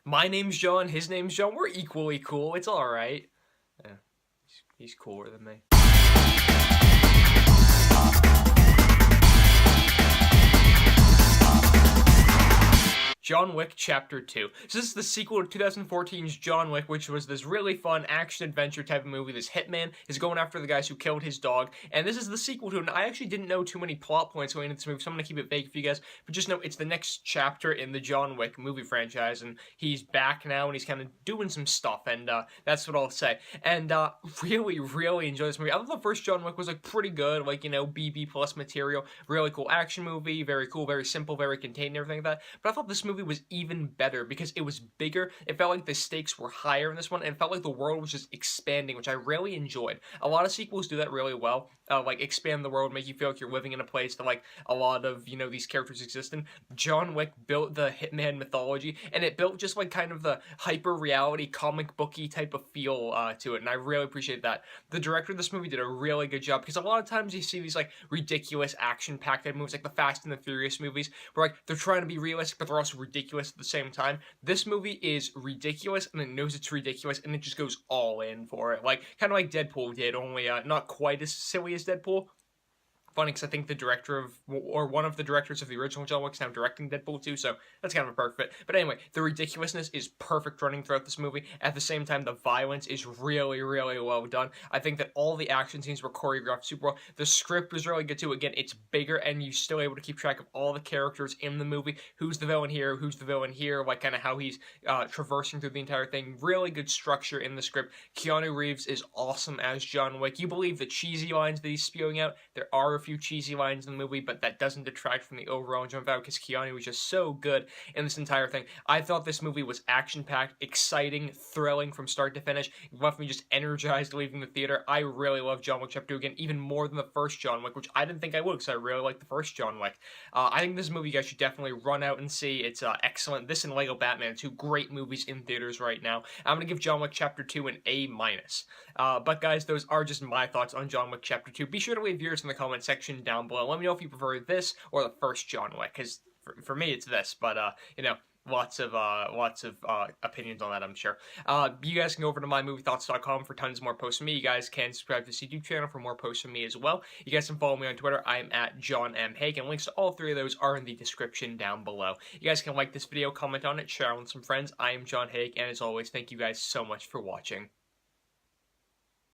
My name's John, his name's John, we're equally cool, it's alright. Yeah, he's cooler than me. John Wick Chapter 2. So this is the sequel to 2014's John Wick, which was this really fun action-adventure type of movie. This hitman is going after the guys who killed his dog, and this is the sequel to it. And I actually didn't know too many plot points going into this movie, so I'm going to keep it vague for you guys, but just know it's the next chapter in the John Wick movie franchise, and he's back now, and he's kind of doing some stuff, and that's what I'll say. And really, really enjoy this movie. I thought the first John Wick was, like, pretty good, like, you know, BB plus material, really cool action movie, very cool, very simple, very contained, and everything like that, but I thought this movie was even better because it was bigger. It felt like the stakes were higher in this one, and it felt like the world was just expanding, which I really enjoyed. A lot of sequels do that really well, like expand the world, make you feel like you're living in a place that like a lot of, you know, these characters exist in. John Wick built the Hitman mythology, and it built just like kind of the hyper reality comic booky type of feel to it, and I really appreciate that. The director of this movie did a really good job because a lot of times you see these like ridiculous action packed movies like the Fast and the Furious movies where like they're trying to be realistic but they're also ridiculous at the same time. This movie is ridiculous and it knows it's ridiculous and it just goes all in for it. Like kind of like Deadpool did, only not quite as silly as Deadpool. Funny because I think the director of, or one of the directors of the original John Wick is now directing Deadpool 2, so that's kind of a perfect fit. But anyway, the ridiculousness is perfect running throughout this movie. At the same time, the violence is really, really well done. I think that all the action scenes were choreographed super well. The script was really good too. Again, it's bigger and you're still able to keep track of all the characters in the movie. Who's the villain here, who's the villain here, like kind of how he's traversing through the entire thing. Really good structure in the script. Keanu Reeves is awesome as John Wick. You believe the cheesy lines that he's spewing out. There are a few cheesy lines in the movie, but that doesn't detract from the overall enjoyment value because Keanu was just so good in this entire thing. I thought this movie was action-packed, exciting, thrilling from start to finish. It left me just energized leaving the theater. I really love John Wick Chapter 2 again, even more than the first John Wick, which I didn't think I would because I really liked the first John Wick. I think this movie you guys should definitely run out and see. It's excellent. This and Lego Batman, two great movies in theaters right now. I'm going to give John Wick Chapter 2 an A-. But guys, those are just my thoughts on John Wick Chapter 2. Be sure to leave yours in the comment section down below. Let me know if you prefer this or the first John Wick, because for me it's this, but you know, lots of opinions on that, I'm sure. You guys can go over to mymoviethoughts.com for tons more posts from me. You guys can subscribe to this YouTube channel for more posts from me as well. You guys can follow me on Twitter. I'm at John M. Hayeck, and links to all three of those are in the description down below. You guys can like this video, comment on it, share it with some friends. I am John Hayeck, and as always, thank you guys so much for watching.